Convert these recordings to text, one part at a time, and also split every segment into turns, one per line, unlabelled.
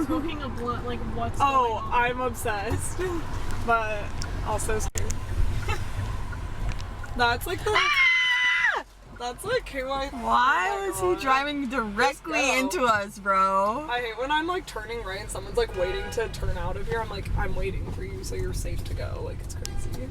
smoking a blunt, like what's going on?
I'm obsessed. But also scared. That's like the... That's like who I...
Why was he driving directly into us, bro?
I hate when I'm like turning right and someone's like waiting to turn out of here. I'm like, I'm waiting for you so you're safe to go. Like, it's crazy.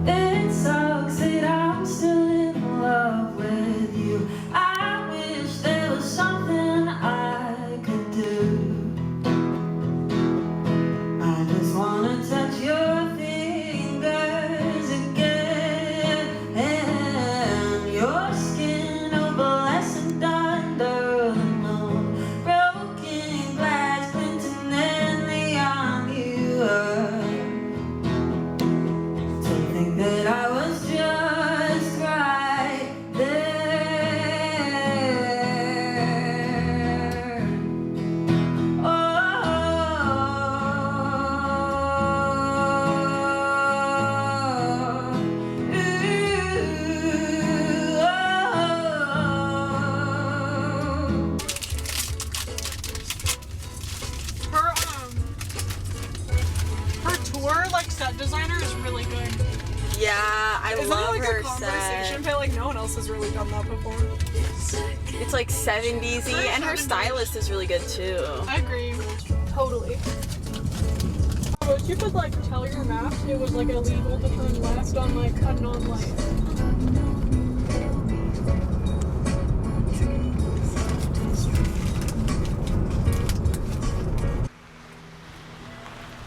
It sucks that I'm still in love with you. I wish there was something I could do. I just wanna touch your fingers again, and your skin, oh blessed under the moon. Broken glass glinting in the arm you are. To think that I was just right there.
Her tour, like, set designer is really good.
Yeah, I
Isn't
love
it like
her
a conversation
set.
pit? Like, no one else has really done that before.
It's like 70s-y, and her stylist is really good too.
I agree. Totally. I wish you could, like, tell your map it was, like, illegal to turn left on, like, a non-light.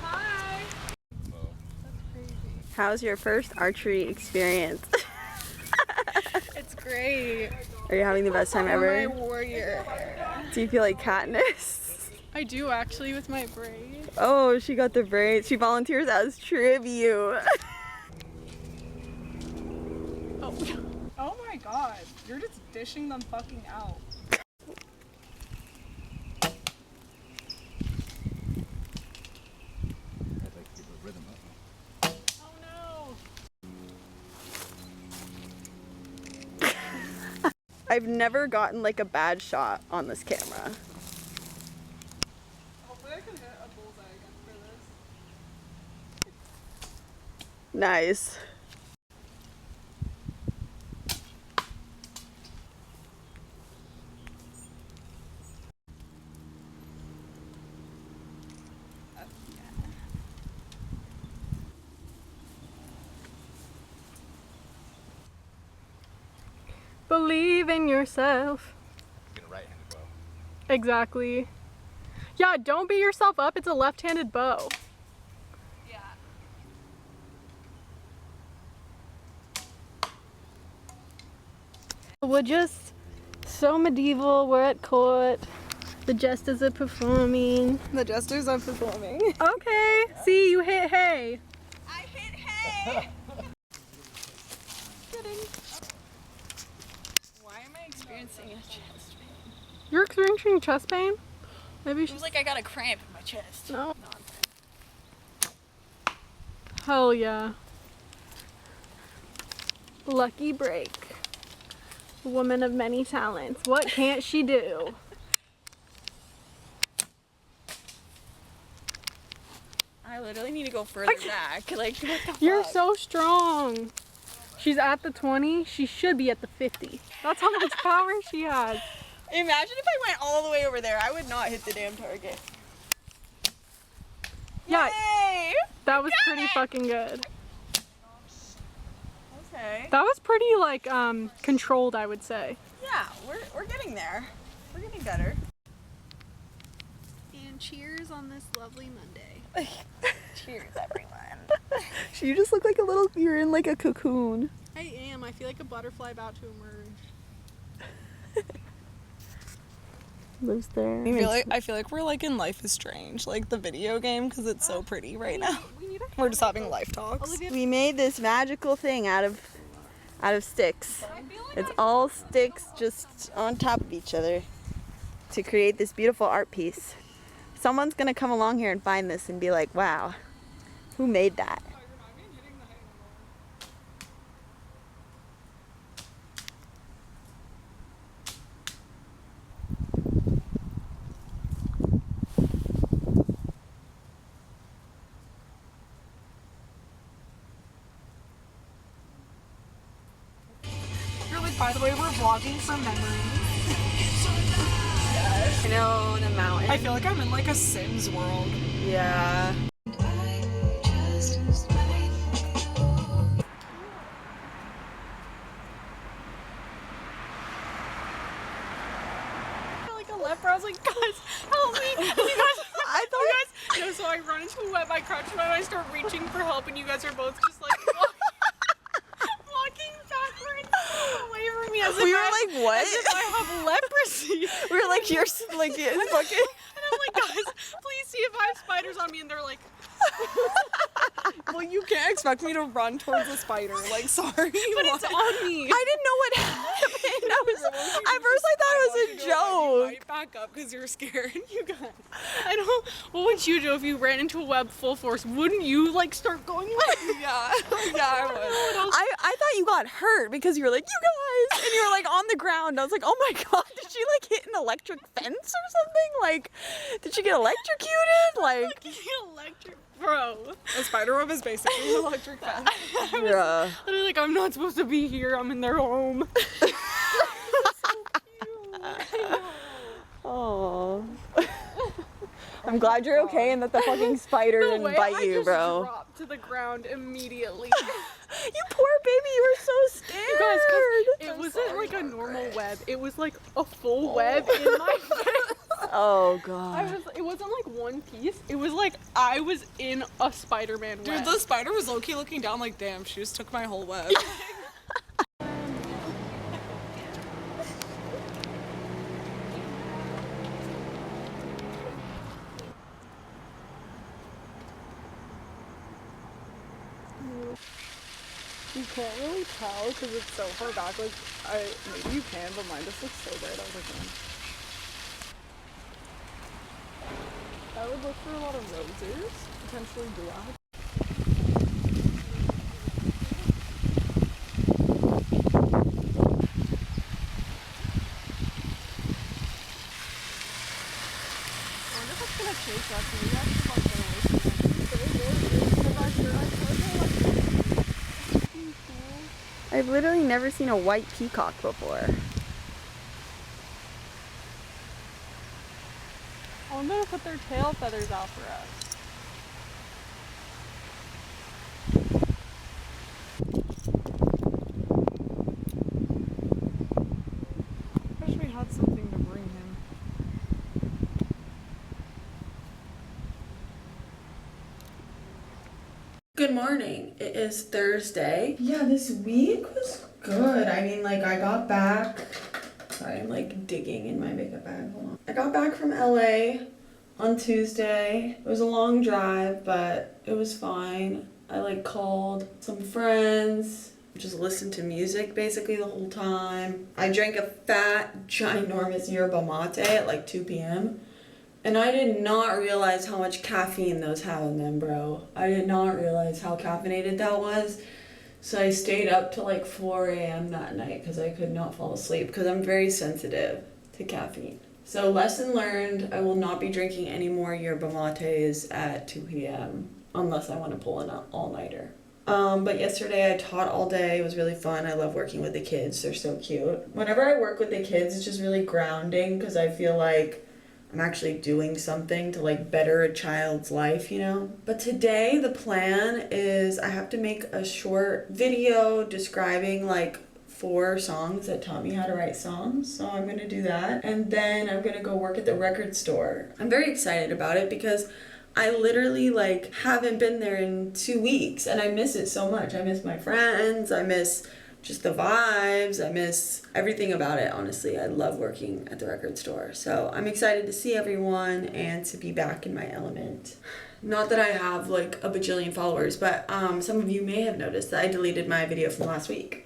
Hi!
How's your first archery experience?
It's great.
Are you having the best time
My
ever?
warrior.
Do you feel like Katniss?
I do actually with my braid.
Oh, she got the braids. She volunteers as tribute.
Oh. Oh my god. You're just dishing them fucking out. Oh no.
I've never gotten like a bad shot on this camera.
Hopefully I can hit a bullseye again for this.
Nice.
Believe in yourself.
Get a right-handed bow.
Exactly. Yeah, don't beat yourself up. It's a left-handed bow.
Yeah.
We're just so medieval. We're at court. The jesters are performing.
The jesters are performing.
Okay. See, you hit hay.
I hit hay! Why am I experiencing a chest pain?
You're experiencing chest pain? Maybe you
It
should.
was like I got a cramp in my chest.
No. Hell yeah. Lucky break. Woman of many talents. What can't she do?
I literally need to go further back. Like, what the
You're
fuck?
so strong. She's at the 20. She should be at the 50. That's how much power she has.
Imagine if I went all the way over there. I would not hit the damn target.
Yeah,
Yay!
that was pretty fucking good.
Okay.
That was pretty like controlled, I would say.
Yeah, we're getting there. We're getting better.
And cheers on this lovely Monday.
Cheers, everyone. You just look like a little, you're in like a cocoon.
I am. I feel like a butterfly about to emerge.
Lives there.
I feel like we're like in Life is Strange, like the video game, because it's so pretty right now. We're just having life talks.
We made this magical thing out of sticks. It's all sticks just on top of each other to create this beautiful art piece. Someone's gonna come along here and find this and be like, wow, who made that?
By the way, we're vlogging for memories.
I know, the mountain.
I feel like I'm in like a Sims world.
Yeah.
Like a leper, I was like, guys, help me! And you guys,
I thought
no, so I run into a web, I crouch down, I start reaching for help, and you guys are both just like walking backwards away from me as if
we were
I,
like, what?
as if I have leprosy.
We were like, you're like, it's fucking.
And I'm like, guys, please see if I have spiders on me, and they're like,
Well, you can't expect me to run towards a spider. Like, sorry.
but it's on me.
I didn't know what happened. At first I thought it was a joke.
Right back up because you're scared. You guys. I don't. What would you do if you ran into a web full force? Wouldn't you like start going like?
Yeah, I would.
I thought you got hurt because you were like, you guys, and you were like on the ground. I was like, oh my god, did she like hit an electric fence or something? Like, did she get electrocuted? Like,
Electric, bro.
A spider web is basically an electric fence.
bruh.
Literally, like, I'm not supposed to be here. I'm in their home.
Oh. I'm glad you're okay and that the fucking spider
The
didn't
way
bite
I
you,
just
bro.
dropped to the ground immediately.
You poor baby, you were so scared.
You guys, 'cause it wasn't like a normal web. It was like a full web in my face.
Oh god.
It wasn't like one piece. It was like I was in a Spider-Man web.
Dude, the spider was low-key looking down like, damn, she just took my whole web. You can't really tell because it's so far back. Like, maybe you can, but mine just looks so bright. I was like, I would look for a lot of roses, potentially black. I wonder if it's gonna chase us. Maybe I should like get away from it.
I've literally never seen a white peacock before.
I'm gonna put their tail feathers out for us.
Wish we had something to bring him.
Good morning. It is Thursday. Yeah, this week was good. I mean, like, I got back. Sorry, I'm like digging in my makeup bag. Hold on. I got back from LA on Tuesday. It was a long drive, but it was fine. I like called some friends, just listened to music basically the whole time. I drank a fat, ginormous yerba mate at like 2 p.m. And I did not realize how much caffeine those have in them, bro. I did not realize how caffeinated that was. So I stayed up till like 4 a.m. that night because I could not fall asleep because I'm very sensitive to caffeine. So lesson learned, I will not be drinking any more yerba mates at 2 p.m. unless I want to pull an all-nighter. But yesterday I taught all day. It was really fun. I love working with the kids. They're so cute. Whenever I work with the kids, it's just really grounding because I feel like I'm actually doing something to like better a child's life, you know? But today the plan is I have to make a short video describing like 4 songs that taught me how to write songs. So I'm gonna do that. And then I'm gonna go work at the record store. I'm very excited about it because I literally like haven't been there in 2 weeks and I miss it so much. I miss my friends, I miss just the vibes, I miss everything about it, honestly. I love working at the record store. So I'm excited to see everyone and to be back in my element. Not that I have like a bajillion followers, but some of you may have noticed that I deleted my video from last week.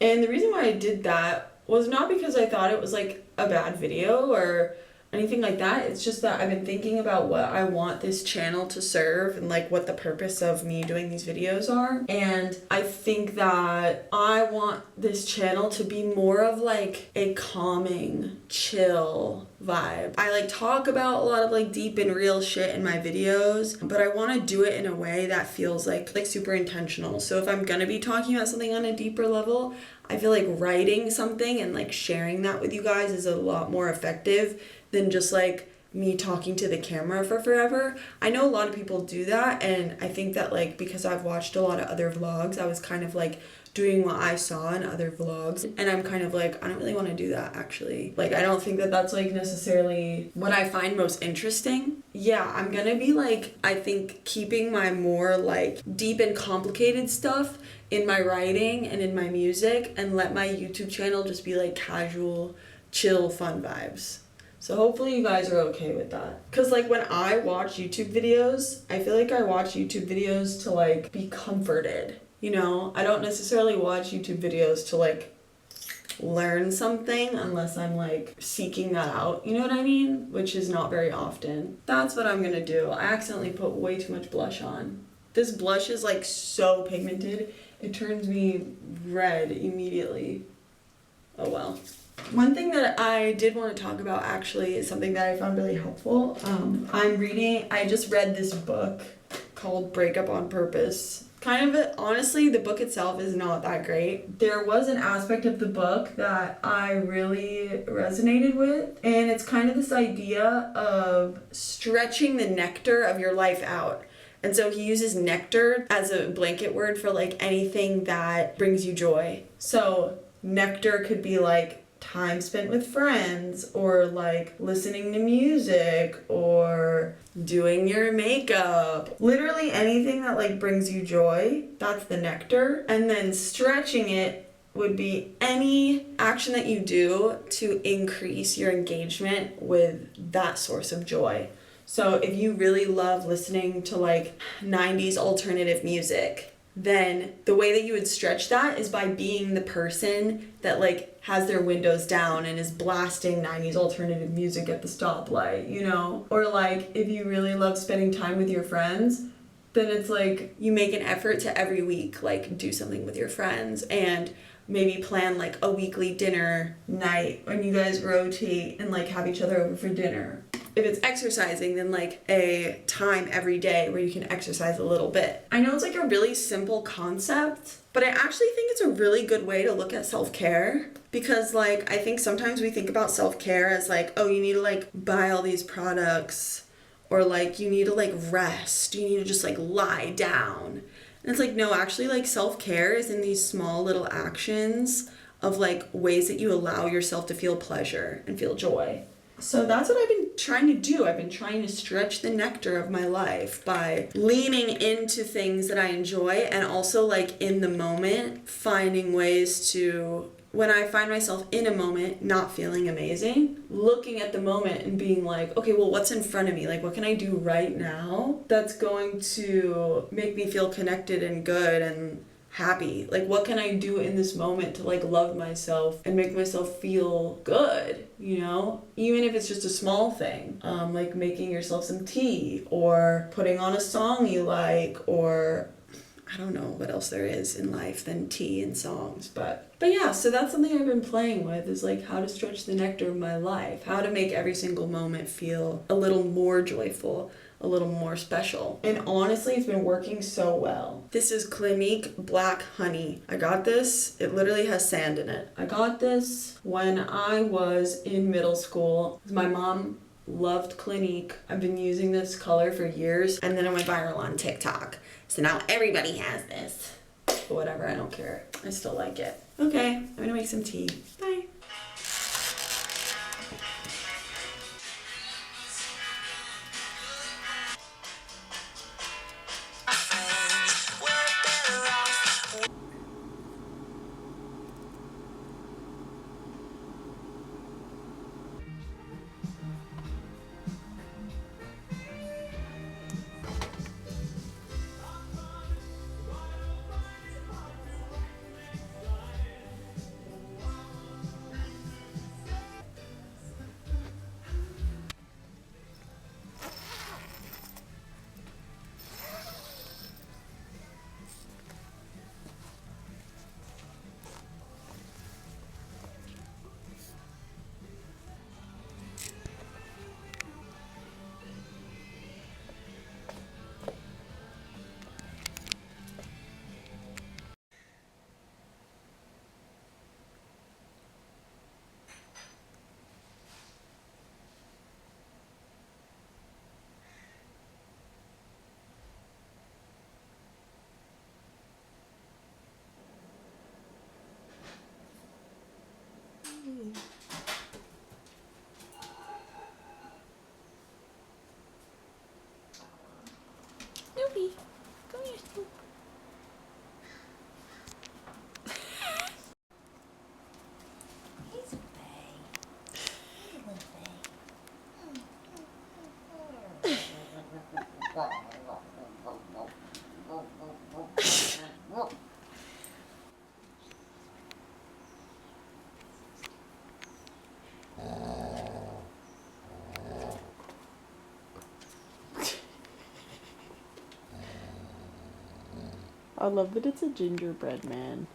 And the reason why I did that was not because I thought it was like a bad video or anything like that. It's just that I've been thinking about what I want this channel to serve and like what the purpose of me doing these videos are. And I think that I want this channel to be more of like a calming, chill vibe. I like talk about a lot of like deep and real shit in my videos, but I want to do it in a way that feels like super intentional. So if I'm gonna be talking about something on a deeper level, I feel like writing something and like sharing that with you guys is a lot more effective than just like me talking to the camera for forever. I know a lot of people do that, and I think that like because I've watched a lot of other vlogs, I was kind of like doing what I saw in other vlogs, and I'm kind of like, I don't really want to do that actually. Like, I don't think that that's like necessarily what I find most interesting. Yeah, I'm gonna be like, I think keeping my more like deep and complicated stuff in my writing and in my music, and let my YouTube channel just be like casual, chill, fun vibes. So hopefully you guys are okay with that. Cause like when I watch YouTube videos, I feel like I watch YouTube videos to like be comforted. You know, I don't necessarily watch YouTube videos to like learn something unless I'm like seeking that out, you know what I mean? Which is not very often. That's what I'm gonna do. I accidentally put way too much blush on. This blush is like so pigmented, it turns me red immediately. Oh well. One thing that I did want to talk about actually is something that I found really helpful. I just read this book called Break Up on Purpose. Honestly, the book itself is not that great. There was an aspect of the book that I really resonated with, and it's kind of this idea of stretching the nectar of your life out. And so he uses nectar as a blanket word for like anything that brings you joy. So nectar could be like time spent with friends, or like listening to music, or doing your makeup. Literally anything that like brings you joy, that's the nectar. And then stretching it would be any action that you do to increase your engagement with that source of joy. So if you really love listening to like 90s alternative music, then the way that you would stretch that is by being the person that like has their windows down and is blasting 90s alternative music at the stoplight, you know? Or like if you really love spending time with your friends, then it's like you make an effort to every week like do something with your friends, and maybe plan like a weekly dinner night when you guys rotate and like have each other over for dinner. If it's exercising, then like a time every day where you can exercise a little bit. I know it's like a really simple concept, but I actually think it's a really good way to look at self-care, because like I think sometimes we think about self-care as like, oh, you need to like buy all these products, or like you need to like rest, you need to just like lie down. And it's like, no, actually like self-care is in these small little actions of like ways that you allow yourself to feel pleasure and feel joy. So that's what I've been trying to do. I've been trying to stretch the nectar of my life by leaning into things that I enjoy, and also like in the moment finding ways to, when I find myself in a moment not feeling amazing, looking at the moment and being like, okay, well, what's in front of me? Like, what can I do right now that's going to make me feel connected and good and happy? Like, what can I do in this moment to like love myself and make myself feel good, you know? Even if it's just a small thing, like making yourself some tea, or putting on a song you like, or I don't know what else there is in life than tea and songs, but yeah, so that's something I've been playing with, is like how to stretch the nectar of my life, how to make every single moment feel a little more joyful, a little more special. And honestly, it's been working so well. This is Clinique Black Honey. I got this, it literally has sand in it. I got this when I was in middle school. My mom loved Clinique. I've been using this color for years, and then it went viral on TikTok. So now everybody has this. But whatever, I don't care. I still like it. Okay, I'm gonna make some tea. Bye. I love that it's a gingerbread man.